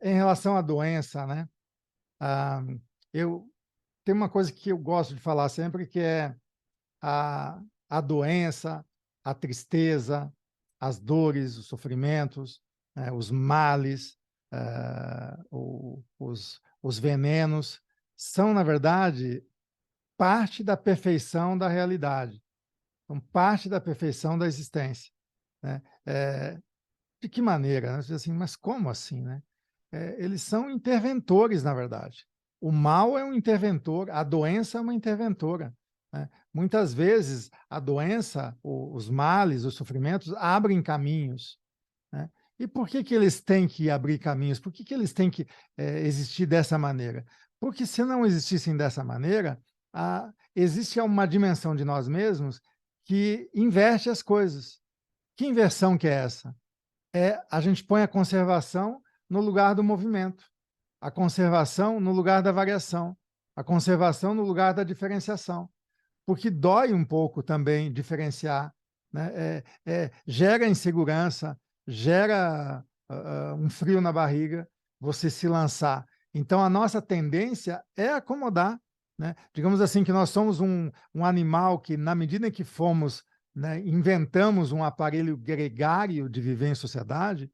Em relação à doença, né? Ah, eu tem uma coisa que eu gosto de falar sempre, que é a, a doença, a tristeza, as dores, os sofrimentos, né, os males, os venenos, são, na verdade, parte da perfeição da realidade, são parte da perfeição da existência, né? De que maneira, né? Você diz assim, mas como assim, né? Eles são interventores, na verdade. O mal é um interventor, a doença é uma interventora, né? Muitas vezes a doença, os males, os sofrimentos abrem caminhos, né? E por que eles têm que abrir caminhos? Por que eles têm que existir dessa maneira? Porque se não existissem dessa maneira, existe uma dimensão de nós mesmos que inverte as coisas. Que inversão que é essa? A gente põe a conservação no lugar do movimento, a conservação no lugar da variação, a conservação no lugar da diferenciação, porque dói um pouco também diferenciar, né? Gera insegurança, gera um frio na barriga, você se lançar. Então, a nossa tendência é acomodar, né? Digamos assim, que nós somos um animal que, na medida em que fomos, né, inventamos um aparelho gregário de viver em sociedade,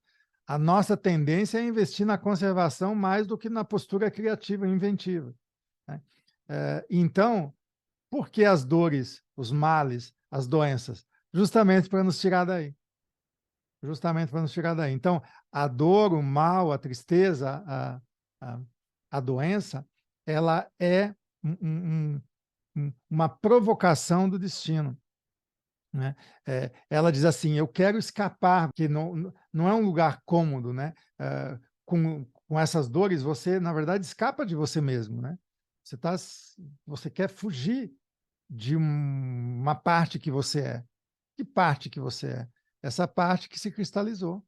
a nossa tendência é investir na conservação mais do que na postura criativa e inventiva, né? Então, por que as dores, os males, as doenças? Justamente para nos tirar daí. Justamente para nos tirar daí. Então, a dor, o mal, a tristeza, a, a doença, ela é uma provocação do destino, né? Ela diz assim, eu quero escapar, que não é um lugar cômodo, né? Com essas dores, você, na verdade, escapa de você mesmo, né? Você quer fugir de uma parte que você é. Que parte que você é? Essa parte que se cristalizou.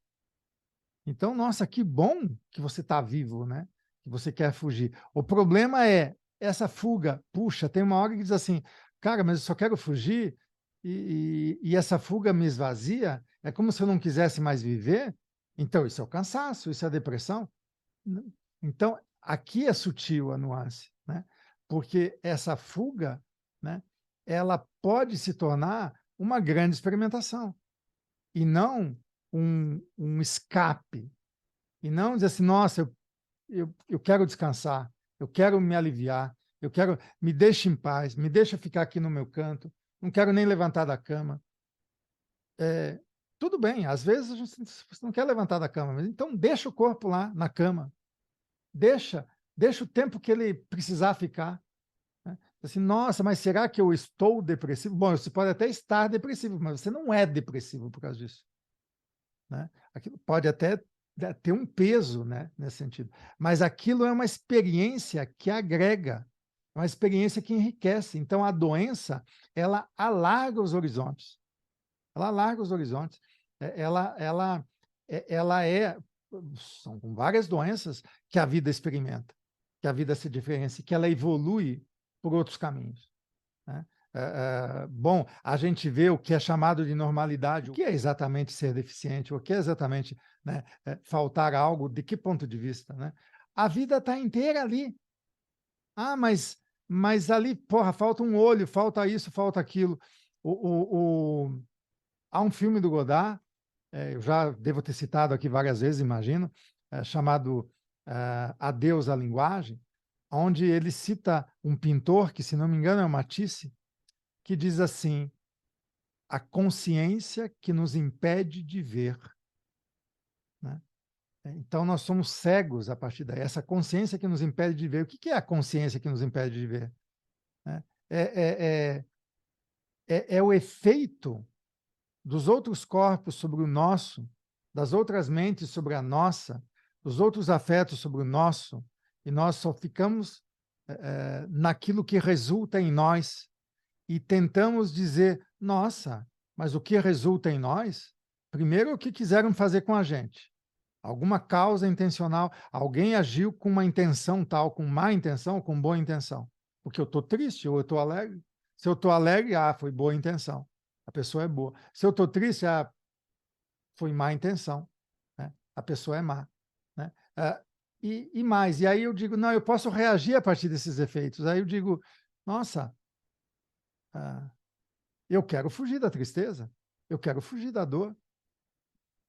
Então, nossa, que bom que você está vivo, né? Que você quer fugir. O problema é essa fuga. Puxa, tem uma hora que diz assim, cara, mas eu só quero fugir e essa fuga me esvazia. É como se eu não quisesse mais viver. Então, isso é o cansaço, isso é a depressão. Então, aqui é sutil a nuance, né? Porque essa fuga, né, ela pode se tornar uma grande experimentação e não um escape. E não dizer assim, nossa, eu quero descansar, eu quero me aliviar, eu quero, me deixe em paz, me deixa ficar aqui no meu canto, não quero nem levantar da cama. Tudo bem, às vezes você não quer levantar da cama, mas então deixa o corpo lá na cama, deixa, deixa o tempo que ele precisar ficar, né? Assim, nossa, mas será que eu estou depressivo? Bom, você pode até estar depressivo, mas você não é depressivo por causa disso, né? Aquilo pode até ter um peso, né, nesse sentido, mas aquilo é uma experiência que agrega, é uma experiência que enriquece. Então, a doença, ela alarga os horizontes, ela alarga os horizontes, ela são várias doenças que a vida experimenta, que a vida se diferencia, que ela evolui por outros caminhos, né? Bom, a gente vê o que é chamado de normalidade, o que é exatamente ser deficiente, o que é exatamente, né, faltar algo, de que ponto de vista, né? A vida está inteira ali. Ah, mas ali, porra, falta um olho, falta isso, falta aquilo. Há um filme do Godard, eu já devo ter citado aqui várias vezes, imagino, chamado Adeus à Linguagem, onde ele cita um pintor, que se não me engano é o Matisse, que diz assim, a consciência que nos impede de ver, né? Então, nós somos cegos a partir daí. Essa consciência que nos impede de ver. O que é a consciência que nos impede de ver, né? É, é, é o efeito dos outros corpos sobre o nosso, das outras mentes sobre a nossa, dos outros afetos sobre o nosso, e nós só ficamos naquilo que resulta em nós e tentamos dizer, nossa, mas o que resulta em nós? Primeiro, o que quiseram fazer com a gente. Alguma causa intencional, alguém agiu com uma intenção tal, com má intenção ou com boa intenção. Porque eu estou triste ou eu estou alegre. Se eu estou alegre, foi boa intenção. A pessoa é boa. Se eu estou triste, foi má intenção, né? A pessoa é má, né? E mais, e aí eu digo, não, eu posso reagir a partir desses efeitos. Aí eu digo, nossa, eu quero fugir da tristeza, eu quero fugir da dor,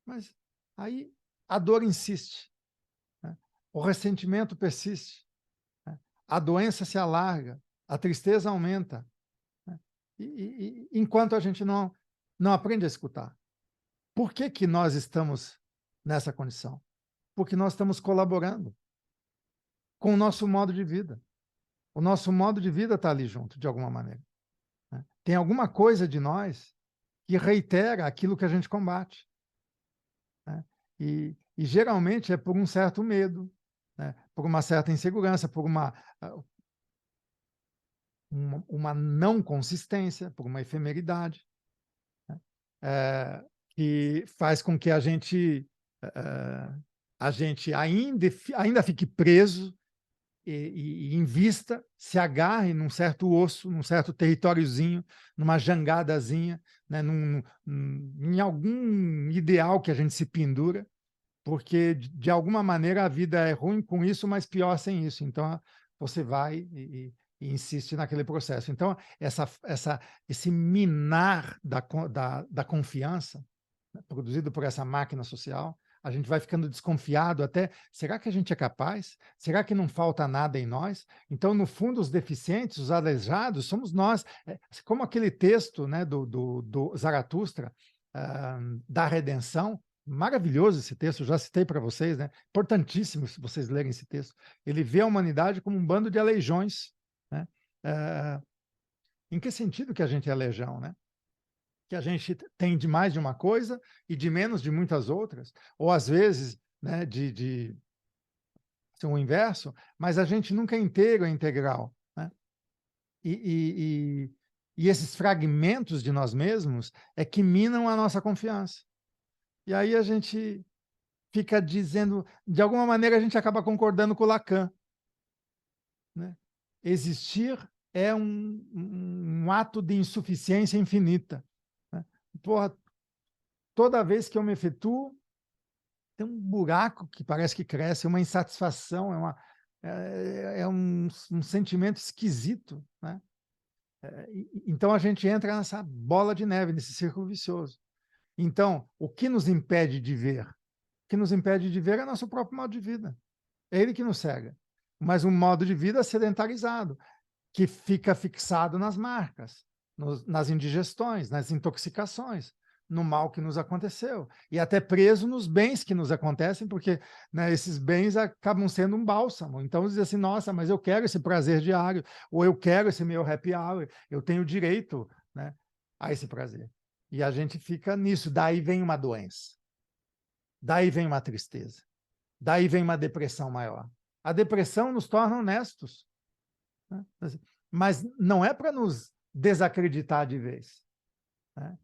mas aí a dor insiste, né? O ressentimento persiste, né? A doença se alarga, a tristeza aumenta, né? Enquanto a gente não aprende a escutar. Por que que nós estamos nessa condição? Porque nós estamos colaborando com o nosso modo de vida. O nosso modo de vida está ali junto, de alguma maneira, né? Tem alguma coisa de nós que reitera aquilo que a gente combate, né? E geralmente é por um certo medo, né? Por uma certa insegurança, por uma não consistência, por uma efemeridade, né? Que faz com que a gente ainda fique preso e invista, se agarre num certo osso, num certo territóriozinho, numa jangadazinha, né, em algum ideal que a gente se pendura, porque, de alguma maneira, a vida é ruim com isso, mas pior sem isso. Então, você vai e insiste naquele processo. Então, esse minar da confiança, né, produzido por essa máquina social, a gente vai ficando desconfiado até, será que a gente é capaz? Será que não falta nada em nós? Então, no fundo, os deficientes, os aleijados, somos nós. Como aquele texto, né, do Zaratustra, da redenção, maravilhoso esse texto, eu já citei para vocês, né? Importantíssimo se vocês lerem esse texto. Ele vê a humanidade como um bando de aleijões, né? Em que sentido que a gente é aleijão, né? Que a gente tem de mais de uma coisa e de menos de muitas outras, ou às vezes, né, de ser o inverso, mas a gente nunca é inteiro, é integral, né? E, e, e esses fragmentos de nós mesmos é que minam a nossa confiança. E aí a gente fica dizendo, de alguma maneira a gente acaba concordando com o Lacan, né? Existir é um ato de insuficiência infinita, né? Porra, toda vez que eu me efetuo, tem um buraco que parece que cresce, uma insatisfação, um sentimento esquisito, né? Então a gente entra nessa bola de neve, nesse círculo vicioso. Então, o que nos impede de ver? O que nos impede de ver é nosso próprio modo de vida. É ele que nos cega. Mas um modo de vida sedentarizado, que fica fixado nas marcas, nas indigestões, nas intoxicações, no mal que nos aconteceu. E até preso nos bens que nos acontecem, porque, né, esses bens acabam sendo um bálsamo. Então, diz assim, nossa, mas eu quero esse prazer diário, ou eu quero esse meu happy hour, eu tenho direito, né, a esse prazer. E a gente fica nisso. Daí vem uma doença. Daí vem uma tristeza. Daí vem uma depressão maior. A depressão nos torna honestos, né? Mas não é para nos desacreditar de vez, né?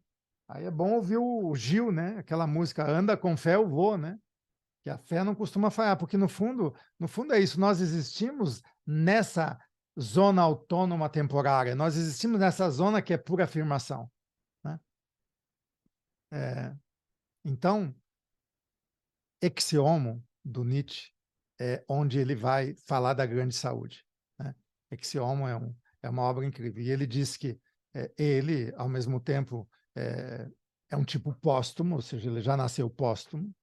Aí é bom ouvir o Gil, né? Aquela música Anda com fé eu vou, né? Que a fé não costuma falhar, porque no fundo é isso, nós existimos nessa zona autônoma temporária, nós existimos nessa zona que é pura afirmação, né? Então, Ecce Homo, do Nietzsche, é onde ele vai falar da grande saúde, né? Ecce Homo é uma obra incrível. E ele diz que ele, ao mesmo tempo, é um tipo póstumo, ou seja, ele já nasceu póstumo,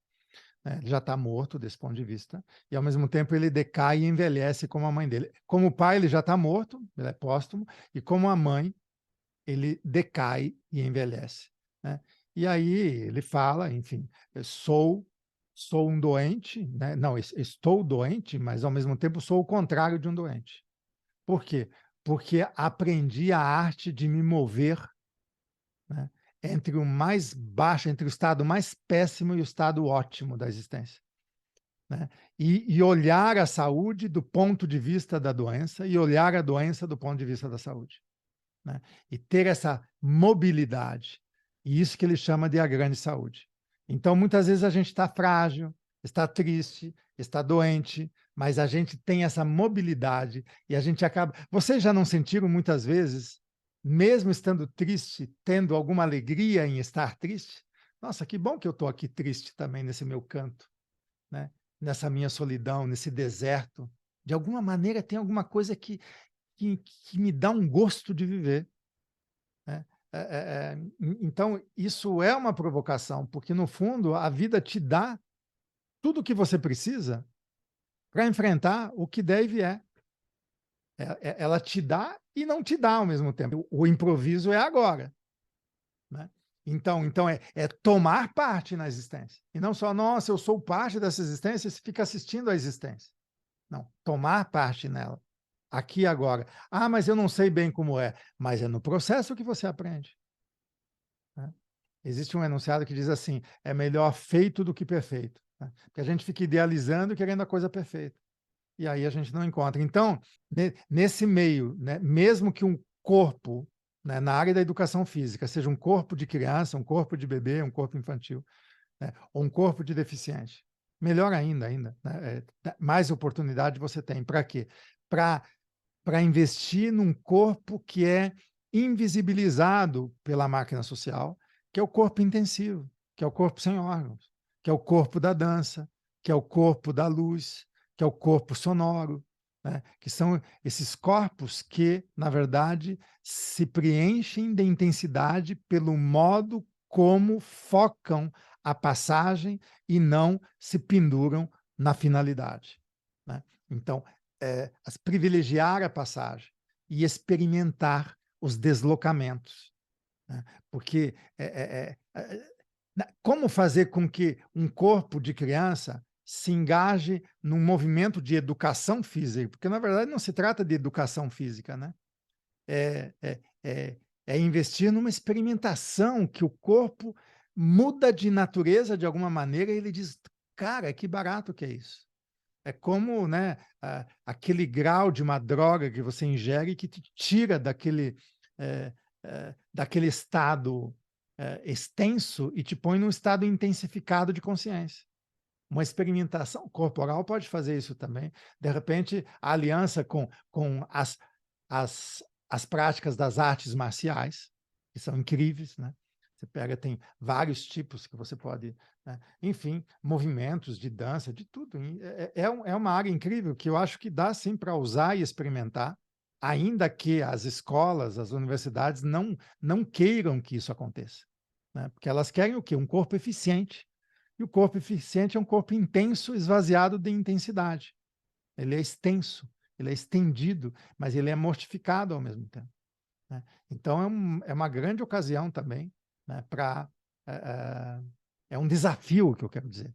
né? Ele já está morto desse ponto de vista, e ao mesmo tempo ele decai e envelhece como a mãe dele. Como pai, ele já está morto, ele é póstumo, e como a mãe, ele decai e envelhece, né? E aí ele fala, enfim, sou um doente, né? Não, estou doente, mas ao mesmo tempo sou o contrário de um doente. Por quê? Porque aprendi a arte de me mover, né, entre o mais baixo, entre o estado mais péssimo e o estado ótimo da existência, né? E olhar a saúde do ponto de vista da doença e olhar a doença do ponto de vista da saúde, né? E ter essa mobilidade. E isso que ele chama de a grande saúde. Então, muitas vezes a gente está frágil, está triste, está doente, mas a gente tem essa mobilidade e a gente acaba. Vocês já não sentiram muitas vezes, mesmo estando triste, tendo alguma alegria em estar triste? Nossa, que bom que eu estou aqui triste também nesse meu canto, né? nessa minha solidão, nesse deserto, de alguma maneira tem alguma coisa que me dá um gosto de viver, né? Então, isso é uma provocação, porque, no fundo, a vida te dá tudo o que você precisa para enfrentar o que der e vier. Ela te dá e não te dá ao mesmo tempo. O improviso é agora, né? Então é tomar parte na existência. E não só, nossa, eu sou parte dessa existência, e você fica assistindo à existência. Não, tomar parte nela. Aqui e agora. Ah, mas eu não sei bem como é. Mas é no processo que você aprende, né? Existe um enunciado que diz assim: é melhor feito do que perfeito, né? Porque a gente fica idealizando e querendo a coisa perfeita. E aí a gente não encontra. Então, nesse meio, né, mesmo que um corpo, né, na área da educação física, seja um corpo de criança, um corpo de bebê, um corpo infantil, né, ou um corpo de deficiente, melhor ainda, né, mais oportunidade você tem. Para quê? Para investir num corpo que é invisibilizado pela máquina social, que é o corpo intensivo, que é o corpo sem órgãos, que é o corpo da dança, que é o corpo da luz, que é o corpo sonoro, né? Que são esses corpos que, na verdade, se preenchem de intensidade pelo modo como focam a passagem e não se penduram na finalidade, né? Então, privilegiar a passagem e experimentar os deslocamentos, né? Porque como fazer com que um corpo de criança se engaje num movimento de educação física? Porque, na verdade, não se trata de educação física, né? É, é, é, é investir numa experimentação que o corpo muda de natureza de alguma maneira e ele diz, cara, que barato que é isso. É como, né, aquele grau de uma droga que você ingere que te tira daquele estado extenso e te põe num estado intensificado de consciência. Uma experimentação corporal pode fazer isso também. De repente, a aliança com as, as práticas das artes marciais, que são incríveis, né? Você pega, tem vários tipos que você pode, né? Enfim, movimentos de dança, de tudo. É uma área incrível que eu acho que dá sim para usar e experimentar, ainda que as escolas, as universidades não queiram que isso aconteça, né? Porque elas querem o quê? Um corpo eficiente. E o corpo eficiente é um corpo intenso, esvaziado de intensidade. Ele é extenso, ele é estendido, mas ele é mortificado ao mesmo tempo, né? Então, é uma grande ocasião também, né, para... é um desafio, que eu quero dizer.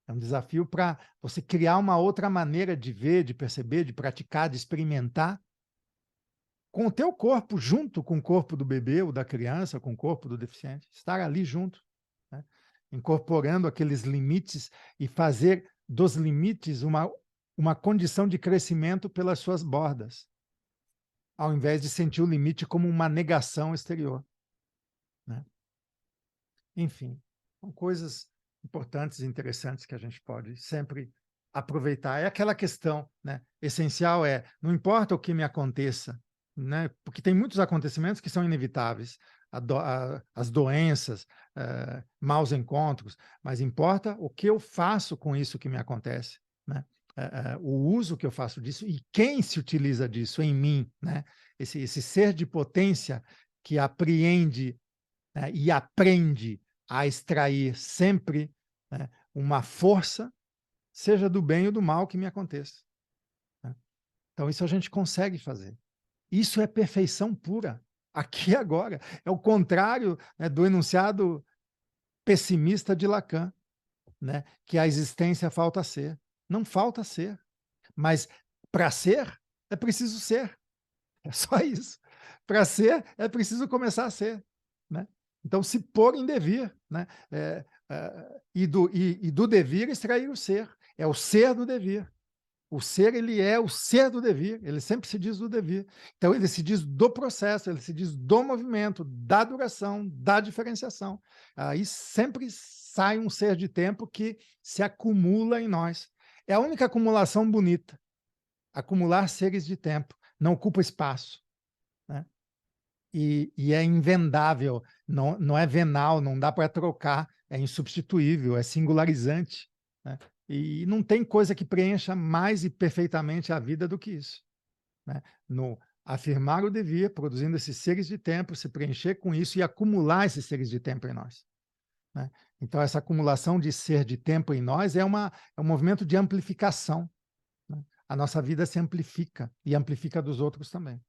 É um desafio para você criar uma outra maneira de ver, de perceber, de praticar, de experimentar, com o teu corpo, junto com o corpo do bebê ou da criança, com o corpo do deficiente. Estar ali junto, né, incorporando aqueles limites e fazer dos limites uma condição de crescimento pelas suas bordas, ao invés de sentir o limite como uma negação exterior, né? Enfim, são coisas importantes e interessantes que a gente pode sempre aproveitar. É aquela questão, né? Essencial é, não importa o que me aconteça, né? Porque tem muitos acontecimentos que são inevitáveis, as doenças, maus encontros, mas importa o que eu faço com isso que me acontece, né? O uso que eu faço disso e quem se utiliza disso em mim, né? Esse ser de potência que apreende, né, e aprende a extrair sempre, né, uma força, seja do bem ou do mal que me aconteça, né? Então, isso a gente consegue fazer. Isso é perfeição pura, aqui e agora. É o contrário, né, do enunciado pessimista de Lacan, né, que a existência falta ser. Não falta ser, mas para ser, é preciso ser. É só isso. Para ser, é preciso começar a ser, né? Então, se pôr em devir, né? E do devir extrair o ser. É o ser do devir. O ser, ele é o ser do devir. Ele sempre se diz do devir. Então, ele se diz do processo, ele se diz do movimento, da duração, da diferenciação. Aí sempre sai um ser de tempo que se acumula em nós. É a única acumulação bonita. Acumular seres de tempo. Não ocupa espaço, né? E é invendável, não é venal, não dá para trocar, é insubstituível, é singularizante, né? E não tem coisa que preencha mais e perfeitamente a vida do que isso, né? No afirmar o devir, produzindo esses seres de tempo, se preencher com isso e acumular esses seres de tempo em nós, né? Então, essa acumulação de ser de tempo em nós é um movimento de amplificação, né? A nossa vida se amplifica e amplifica a dos outros também.